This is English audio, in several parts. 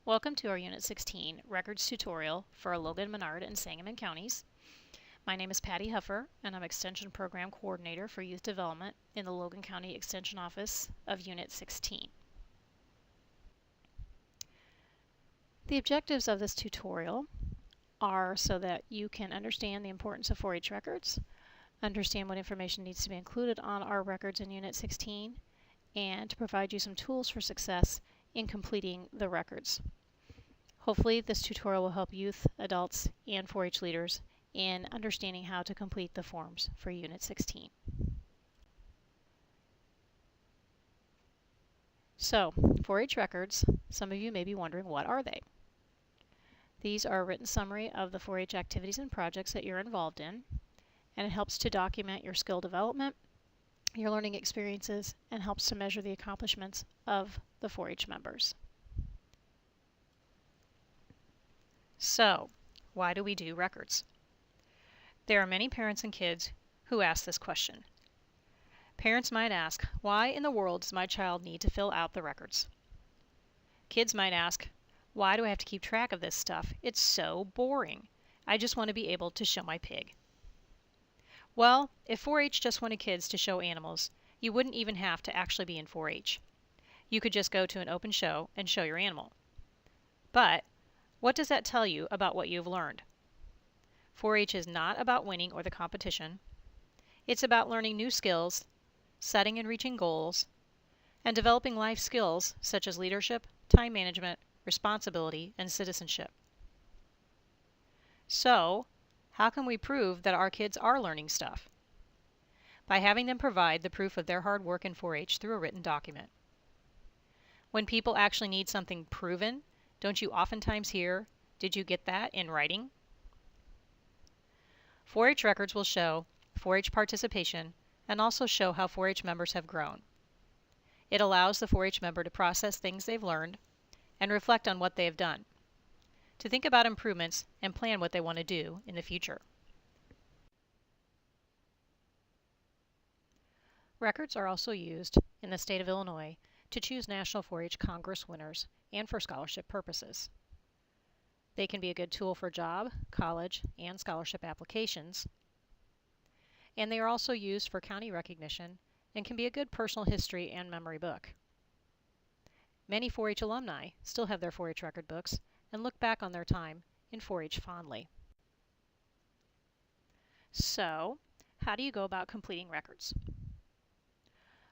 Welcome to our Unit 16 Records tutorial for Logan, Menard, and Sangamon counties. My name is Patty Huffer, and I'm Extension Program Coordinator for Youth Development in the Logan County Extension Office of Unit 16. The objectives of this tutorial are so that you can understand the importance of 4-H records, understand what information needs to be included on our records in Unit 16, and to provide you some tools for success in completing the records. Hopefully this tutorial will help youth, adults, and 4-H leaders in understanding how to complete the forms for Unit 16. So, 4-H records, some of you may be wondering, what are they? These are a written summary of the 4-H activities and projects that you're involved in, and it helps to document your skill development, your learning experiences, and helps to measure the accomplishments of the 4-H members. So, why do we do records? There are many parents and kids who ask this question. Parents might ask, why in the world does my child need to fill out the records? Kids might ask, why do I have to keep track of this stuff? It's so boring. I just want to be able to show my pig. Well, if 4-H just wanted kids to show animals, you wouldn't even have to actually be in 4-H. You could just go to an open show and show your animal. But what does that tell you about what you've learned? 4-H is not about winning or the competition. It's about learning new skills, setting and reaching goals, and developing life skills such as leadership, time management, responsibility, and citizenship. So, how can we prove that our kids are learning stuff? By having them provide the proof of their hard work in 4-H through a written document. When people actually need something proven, don't you oftentimes hear, "Did you get that in writing?" 4-H records will show 4-H participation and also show how 4-H members have grown. It allows the 4-H member to process things they've learned and reflect on what they have done, to think about improvements and plan what they want to do in the future. Records are also used in the state of Illinois to choose National 4-H Congress winners and for scholarship purposes. They can be a good tool for job, college, and scholarship applications. And they are also used for county recognition and can be a good personal history and memory book. Many 4-H alumni still have their 4-H record books and look back on their time in 4-H fondly. So, how do you go about completing records?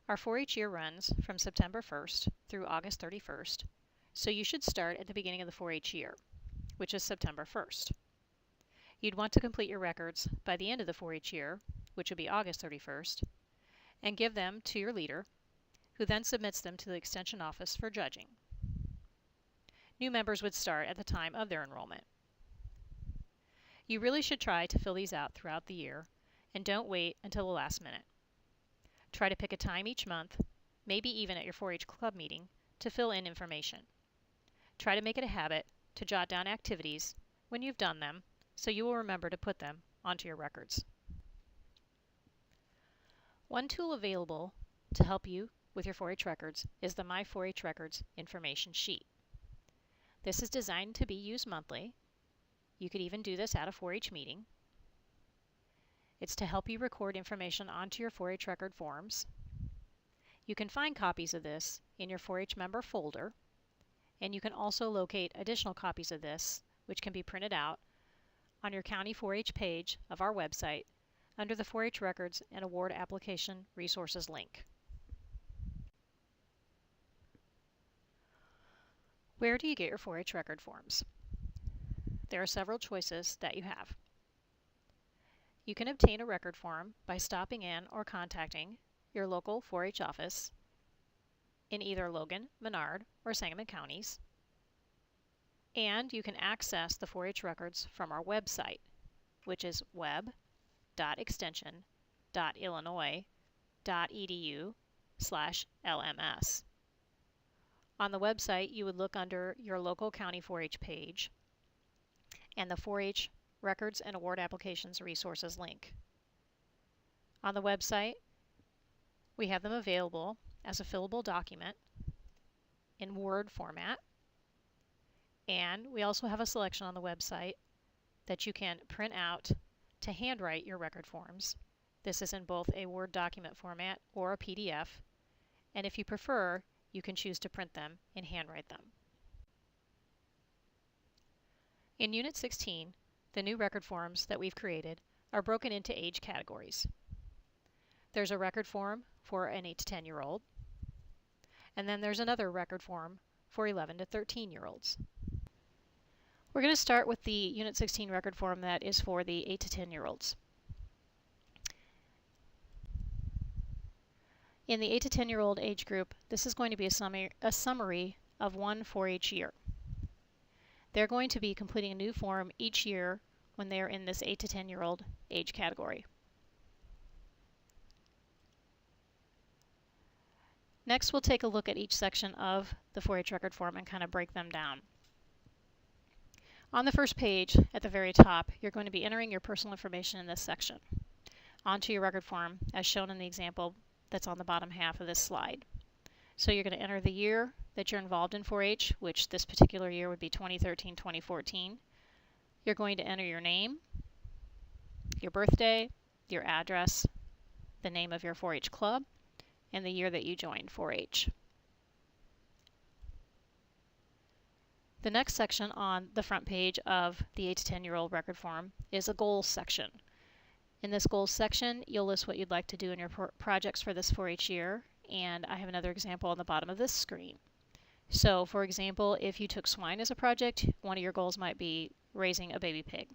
Our 4-H year runs from September 1st through August 31st, so you should start at the beginning of the 4-H year, which is September 1st. You'd want to complete your records by the end of the 4-H year, which would be August 31st, and give them to your leader, who then submits them to the Extension Office for judging. New members would start at the time of their enrollment. You really should try to fill these out throughout the year, and don't wait until the last minute. Try to pick a time each month, maybe even at your 4-H club meeting, to fill in information. Try to make it a habit to jot down activities when you've done them, so you will remember to put them onto your records. One tool available to help you with your 4-H records is the My 4-H Records information sheet. This is designed to be used monthly. You could even do this at a 4-H meeting. It's to help you record information onto your 4-H record forms. You can find copies of this in your 4-H member folder, and you can also locate additional copies of this, which can be printed out, on your County 4-H page of our website under the 4-H Records and Award Application Resources link. Where do you get your 4-H record forms? There are several choices that you have. You can obtain a record form by stopping in or contacting your local 4-H office in either Logan, Menard, or Sangamon counties. And you can access the 4-H records from our website, which is web.extension.illinois.edu/LMS. On the website, you would look under your local County 4-H page and the 4-H Records and Award Applications Resources link. On the website, we have them available as a fillable document in Word format, And we also have a selection on the website that you can print out to handwrite your record forms. This is in both a Word document format or a PDF, and if you prefer, you can choose to print them and handwrite them. In Unit 16, the new record forms that we've created are broken into age categories. There's a record form for an 8 to 10-year-old, and then there's another record form for 11 to 13-year-olds. We're going to start with the Unit 16 record form that is for the 8 to 10-year-olds. In the 8 to 10-year-old age group, this is going to be a summary of one 4-H year. They're going to be completing a new form each year when they're in this 8 to 10-year-old age category. Next, we'll take a look at each section of the 4-H record form and kind of break them down. On the first page, at the very top, you're going to be entering your personal information in this section onto your record form, as shown in the example that's on the bottom half of this slide. So you're going to enter the year that you're involved in 4-H, which this particular year would be 2013-2014. You're going to enter your name, your birthday, your address, the name of your 4-H club, and the year that you joined 4-H. The next section on the front page of the 8 to 10-year-old record form is a goals section. In this goals section, you'll list what you'd like to do in your projects for this 4-H year, and I have another example on the bottom of this screen. So, for example, if you took swine as a project, one of your goals might be raising a baby pig.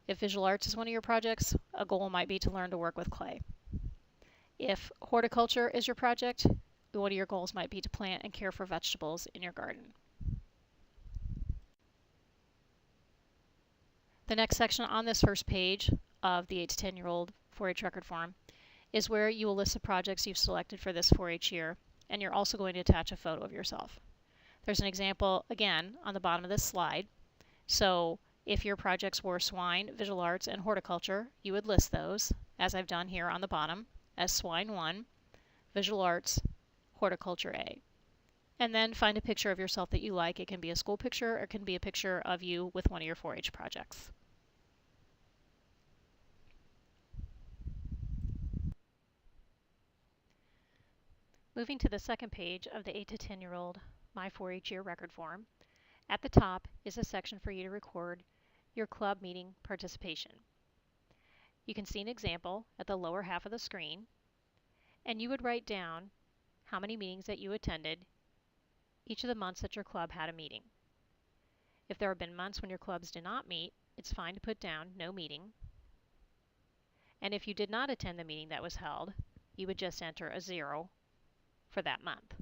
If visual arts is one of your projects, a goal might be to learn to work with clay. If horticulture is your project, one of your goals might be to plant and care for vegetables in your garden. The next section on this first page of the 8 to 10-year-old 4-H record form is where you will list the projects you've selected for this 4-H year, and you're also going to attach a photo of yourself. There's an example, again, on the bottom of this slide. So if your projects were swine, visual arts, and horticulture, you would list those, as I've done here on the bottom, as swine 1, visual arts, horticulture A. And then find a picture of yourself that you like. It can be a school picture, or it can be a picture of you with one of your 4-H projects. Moving to the second page of the 8 to 10-year-old My 4-H Year record form, at the top is a section for you to record your club meeting participation. You can see an example at the lower half of the screen, and you would write down how many meetings that you attended each of the months that your club had a meeting. If there have been months when your clubs did not meet, it's fine to put down no meeting. And if you did not attend the meeting that was held, you would just enter a 0 for that month.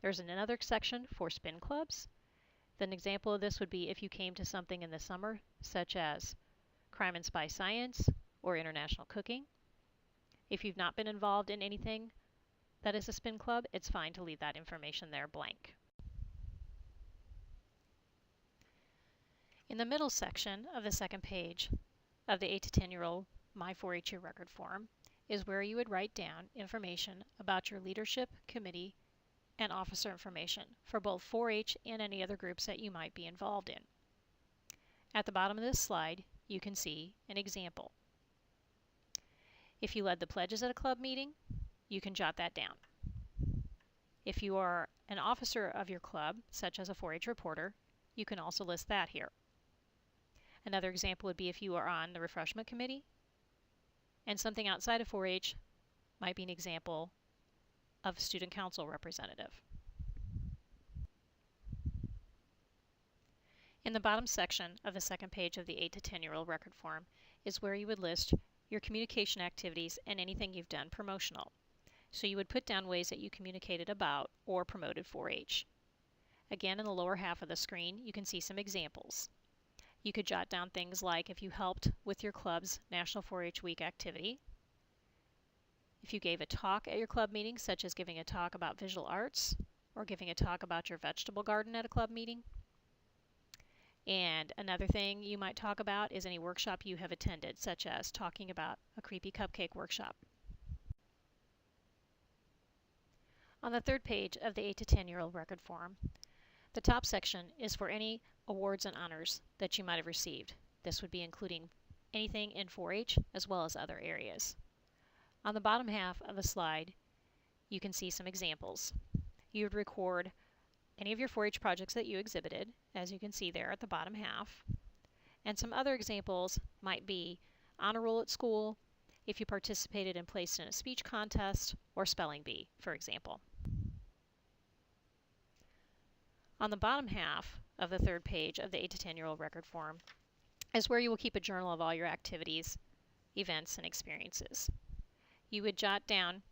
There's another section for spin clubs. An example of this would be if you came to something in the summer, such as Crime and Spy Science or International Cooking. If you've not been involved in anything that is a spin club, it's fine to leave that information there blank. In the middle section of the second page of the 8 to 10-year-old My 4-H Year record form is where you would write down information about your leadership, committee, and officer information for both 4-H and any other groups that you might be involved in. At the bottom of this slide, you can see an example. If you led the pledges at a club meeting, you can jot that down. If you are an officer of your club, such as a 4-H reporter, you can also list that here. Another example would be if you are on the refreshment committee, and something outside of 4-H might be an example of student council representative. In the bottom section of the second page of the 8 to 10-year-old record form is where you would list your communication activities and anything you've done promotional. So you would put down ways that you communicated about or promoted 4-H. Again, in the lower half of the screen, you can see some examples. You could jot down things like if you helped with your club's National 4-H Week activity, if you gave a talk at your club meeting, such as giving a talk about visual arts, or giving a talk about your vegetable garden at a club meeting. And another thing you might talk about is any workshop you have attended, such as talking about a creepy cupcake workshop. On the third page of the 8 to 10-year-old record form, The top section is for any awards and honors that you might have received. This would be including anything in 4-H as well as other areas. On the bottom half of the slide, you can see some examples. You would record any of your 4-H projects that you exhibited, as you can see there at the bottom half. And some other examples might be honor roll at school, if you participated and placed in a speech contest, or spelling bee, for example. On the bottom half of the third page of the 8 to 10-year-old record form is where you will keep a journal of all your activities, events, and experiences. You would jot down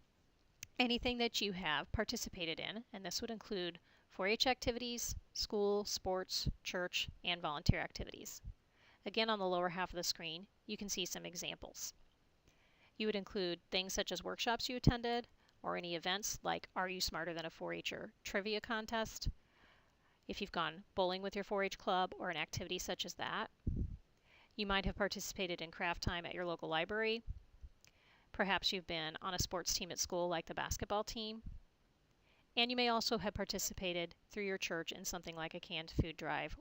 anything that you have participated in, and this would include 4-H activities, school, sports, church, and volunteer activities. Again, on the lower half of the screen, you can see some examples. You would include things such as workshops you attended, or any events like Are You Smarter Than a 4-H'er trivia contest, if you've gone bowling with your 4-H club or an activity such as that. You might have participated in craft time at your local library. Perhaps you've been on a sports team at school like the basketball team. And you may also have participated through your church in something like a canned food drive.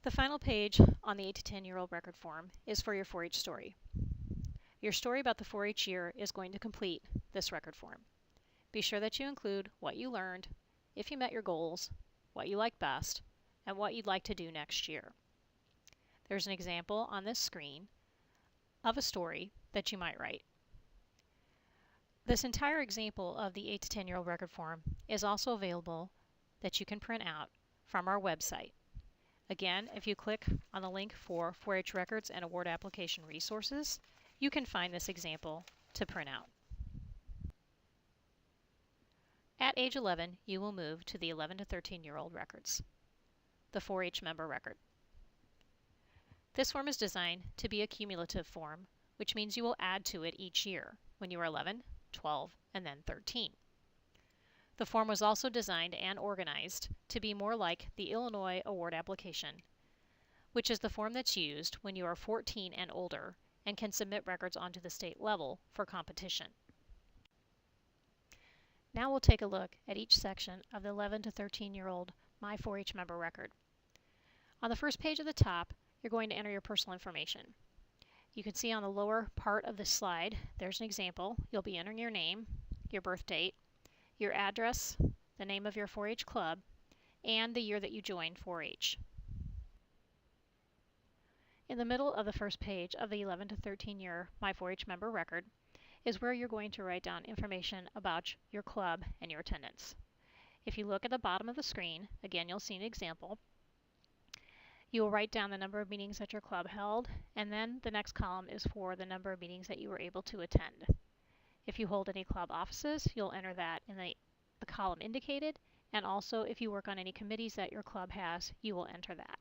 The final page on the 8 to 10-year-old record form is for your 4-H story. Your story about the 4-H year is going to complete this record form. Be sure that you include what you learned, if you met your goals, what you liked best, and what you'd like to do next year. There's an example on this screen of a story that you might write. This entire example of the 8 to 10-year-old record form is also available that you can print out from our website. Again, if you click on the link for 4-H records and award application resources, you can find this example to print out. At age 11, you will move to the 11 to 13-year-old records, the 4-H member record. This form is designed to be a cumulative form, which means you will add to it each year when you are 11, 12, and then 13. The form was also designed and organized to be more like the Illinois Award Application, which is the form that's used when you are 14 and older and can submit records onto the state level for competition. Now we'll take a look at each section of the 11 to 13-year-old My 4-H member record. On the first page at the top, you're going to enter your personal information. You can see on the lower part of this slide, there's an example. You'll be entering your name, your birth date, your address, the name of your 4-H club, and the year that you joined 4-H. In the middle of the first page of the 11 to 13-year My 4-H member record is where you're going to write down information about your club and your attendance. If you look at the bottom of the screen, again you'll see an example. You will write down the number of meetings that your club held, and then the next column is for the number of meetings that you were able to attend. If you hold any club offices, you'll enter that in the column indicated, and also if you work on any committees that your club has, you will enter that.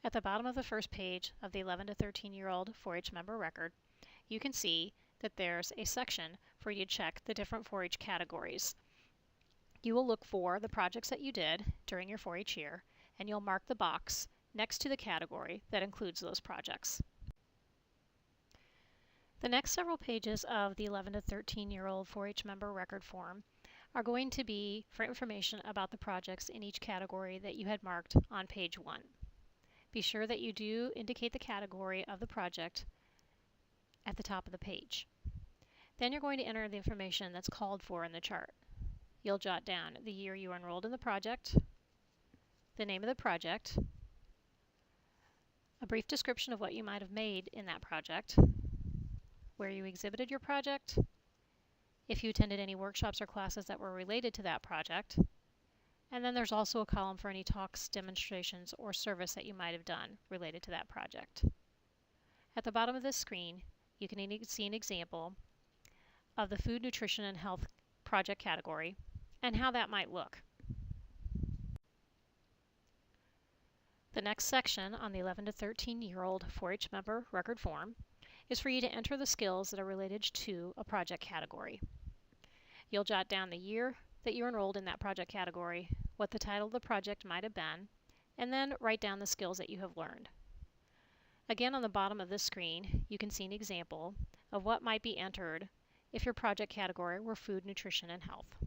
At the bottom of the first page of the 11 to 13-year-old 4-H member record, you can see that there's a section for you to check the different 4-H categories. You will look for the projects that you did during your 4-H year, and you'll mark the box next to the category that includes those projects. The next several pages of the 11 to 13-year-old 4-H member record form are going to be for information about the projects in each category that you had marked on page 1. Be sure that you do indicate the category of the project at the top of the page. Then you're going to enter the information that's called for in the chart. You'll jot down the year you enrolled in the project, the name of the project, a brief description of what you might have made in that project, where you exhibited your project, if you attended any workshops or classes that were related to that project, and then there's also a column for any talks, demonstrations, or service that you might have done related to that project. At the bottom of this screen, you can see an example of the Food, Nutrition, and Health project category and how that might look. The next section on the 11 to 13-year-old 4-H member record form is for you to enter the skills that are related to a project category. You'll jot down the year that you enrolled in that project category, what the title of the project might have been, and then write down the skills that you have learned. Again, on the bottom of this screen, you can see an example of what might be entered if your project category were food, nutrition, and health.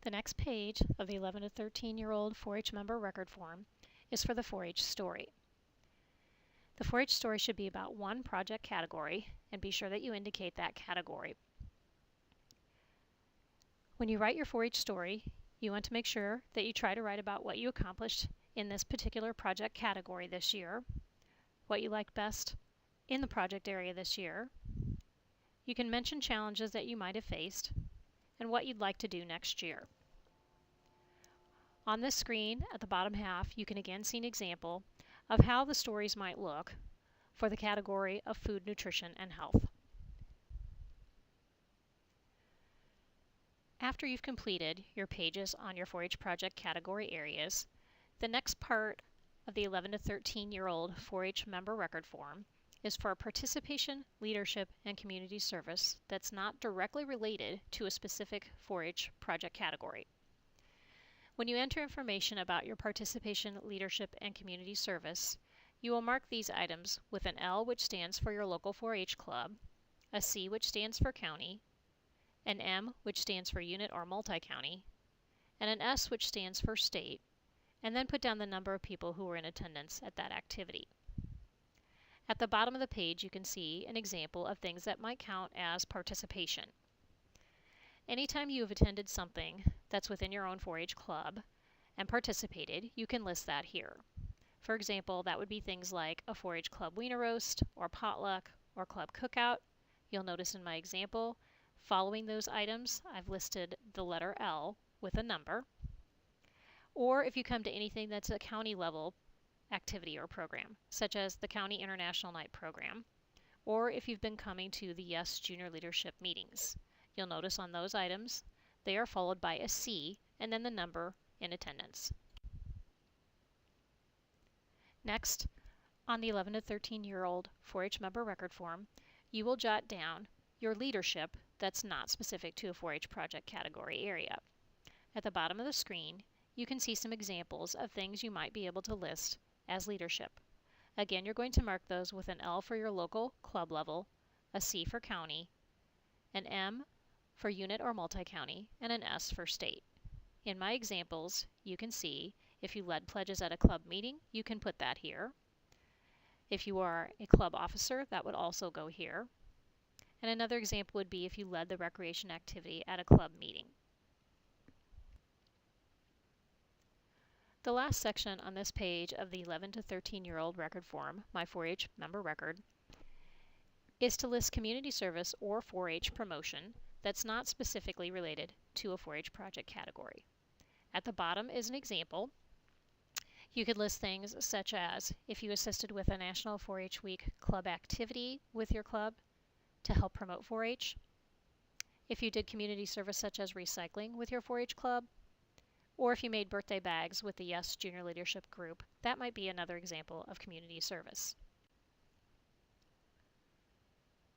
The next page of the 11 to 13-year-old 4-H member record form is for the 4-H story. The 4-H story should be about one project category, and be sure that you indicate that category. When you write your 4-H story, you want to make sure that you try to write about what you accomplished in this particular project category this year, what you liked best in the project area this year. You can mention challenges that you might have faced, and what you'd like to do next year. On this screen at the bottom half, you can again see an example of how the stories might look for the category of food, nutrition, and health. After you've completed your pages on your 4-H project category areas, the next part of the 11 to 13-year-old 4-H member record form is for participation, leadership, and community service that's not directly related to a specific 4-H project category. When you enter information about your participation, leadership, and community service, you will mark these items with an L, which stands for your local 4-H club, a C, which stands for county, an M, which stands for unit or multi-county, and an S, which stands for state, and then put down the number of people who were in attendance at that activity. At the bottom of the page, you can see an example of things that might count as participation. Anytime you have attended something that's within your own 4-H club and participated, you can list that here. For example, that would be things like a 4-H club wiener roast, or potluck, or club cookout. You'll notice in my example, following those items, I've listed the letter L with a number. Or if you come to anything that's a county level activity or program, such as the County International Night program, or if you've been coming to the YES Junior Leadership meetings. You'll notice on those items, they are followed by a C and then the number in attendance. Next, on the 11 to 13-year-old 4-H member record form, you will jot down your leadership that's not specific to a 4-H project category area. At the bottom of the screen, you can see some examples of things you might be able to list as leadership. Again, you're going to mark those with an L for your local club level, a C for county, an M for unit or multi-county, and an S for state. In my examples, you can see if you led pledges at a club meeting, you can put that here. If you are a club officer, that would also go here. And another example would be if you led the recreation activity at a club meeting. The last section on this page of the 11 to 13-year-old record form, my 4-H member record, is to list community service or 4-H promotion that's not specifically related to a 4-H project category. At the bottom is an example. You could list things such as if you assisted with a National 4-H Week club activity with your club to help promote 4-H, if you did community service such as recycling with your 4-H club, or if you made birthday bags with the YES Junior Leadership Group, that might be another example of community service.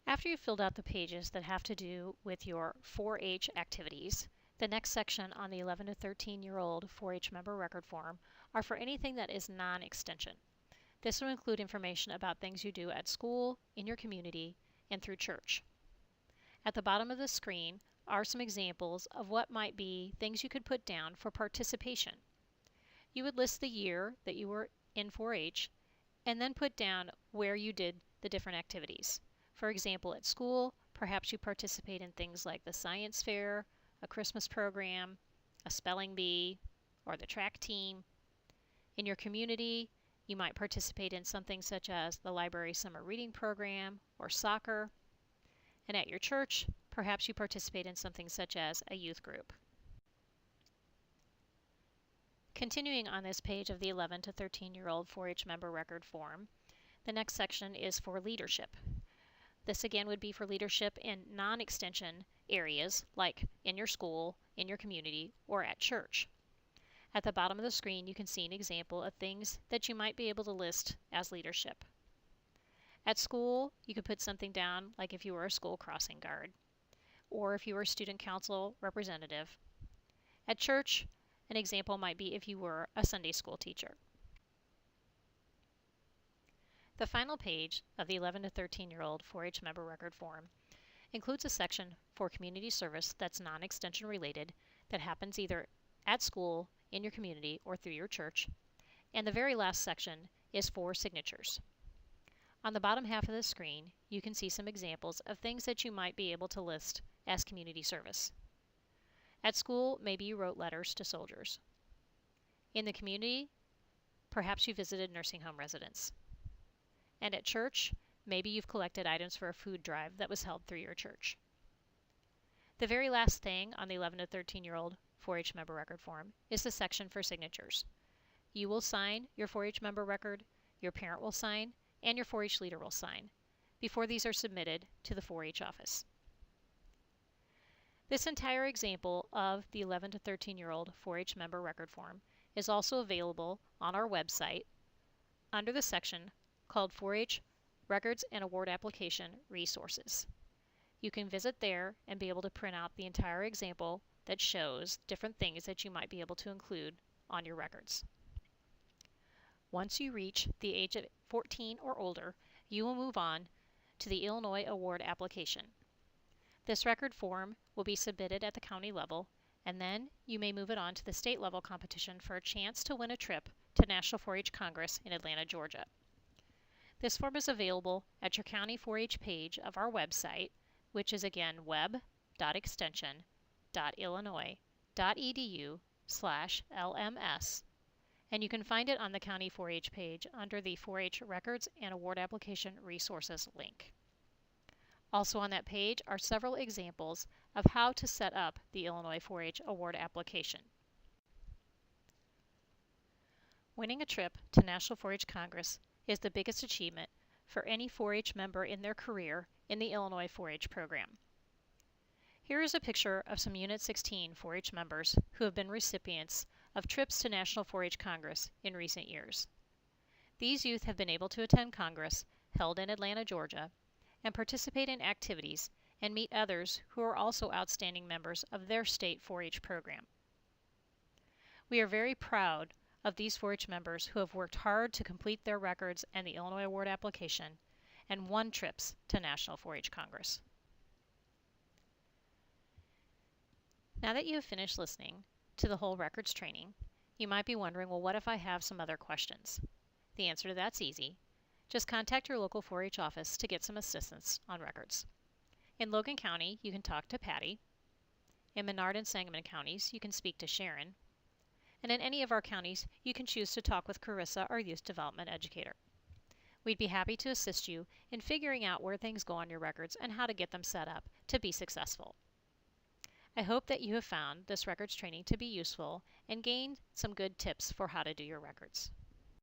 After you've filled out the pages that have to do with your 4-H activities, the next section on the 11 to 13-year-old 4-H member record form are for anything that is non-extension. This will include information about things you do at school, in your community, and through church. At the bottom of the screen are some examples of what might be things you could put down for participation. You would list the year that you were in 4-H and then put down where you did the different activities. For example, at school, perhaps you participate in things like the science fair, a Christmas program, a spelling bee, or the track team. In your community, you might participate in something such as the library summer reading program or soccer. And at your church, perhaps you participate in something such as a youth group. Continuing on this page of the 11 to 13-year-old 4-H member record form, the next section is for leadership. This again would be for leadership in non-extension areas like in your school, in your community, or at church. At the bottom of the screen, you can see an example of things that you might be able to list as leadership. At school, you could put something down like if you were a school crossing guard, or if you were a student council representative. At church, an example might be if you were a Sunday school teacher. The final page of the 11 to 13-year-old 4-H member record form includes a section for community service that's non-extension related that happens either at school, in your community, or through your church. And the very last section is for signatures. On the bottom half of the screen, you can see some examples of things that you might be able to list as community service. At school, maybe you wrote letters to soldiers. In the community, perhaps you visited nursing home residents. And at church, maybe you've collected items for a food drive that was held through your church. The very last thing on the 11 to 13-year-old 4-H member record form is the section for signatures. You will sign your 4-H member record, your parent will sign, and your 4-H leader will sign before these are submitted to the 4-H office. This entire example of the 11 to 13-year-old 4-H member record form is also available on our website under the section called 4-H Records and Award Application Resources. You can visit there and be able to print out the entire example that shows different things that you might be able to include on your records. Once you reach the age of 14 or older, you will move on to the Illinois Award Application. This record form will be submitted at the county level, and then you may move it on to the state level competition for a chance to win a trip to National 4-H Congress in Atlanta, Georgia. This form is available at your county 4-H page of our website, which is again web.extension.illinois.edu/LMS, and you can find it on the county 4-H page under the 4-H Records and Award Application Resources link. Also on that page are several examples of how to set up the Illinois 4-H Award application. Winning a trip to National 4-H Congress is the biggest achievement for any 4-H member in their career in the Illinois 4-H program. Here is a picture of some Unit 16 4-H members who have been recipients of trips to National 4-H Congress in recent years. These youth have been able to attend Congress held in Atlanta, Georgia, and participate in activities and meet others who are also outstanding members of their state 4-H program. We are very proud of these 4-H members who have worked hard to complete their records and the Illinois Award application and won trips to National 4-H Congress. Now that you have finished listening to the whole records training, you might be wondering, well, what if I have some other questions? The answer to that's easy. Just contact your local 4-H office to get some assistance on records. In Logan County, you can talk to Patty. In Menard and Sangamon counties, you can speak to Sharon. And in any of our counties, you can choose to talk with Carissa, our youth development educator. We'd be happy to assist you in figuring out where things go on your records and how to get them set up to be successful. I hope that you have found this records training to be useful and gained some good tips for how to do your records.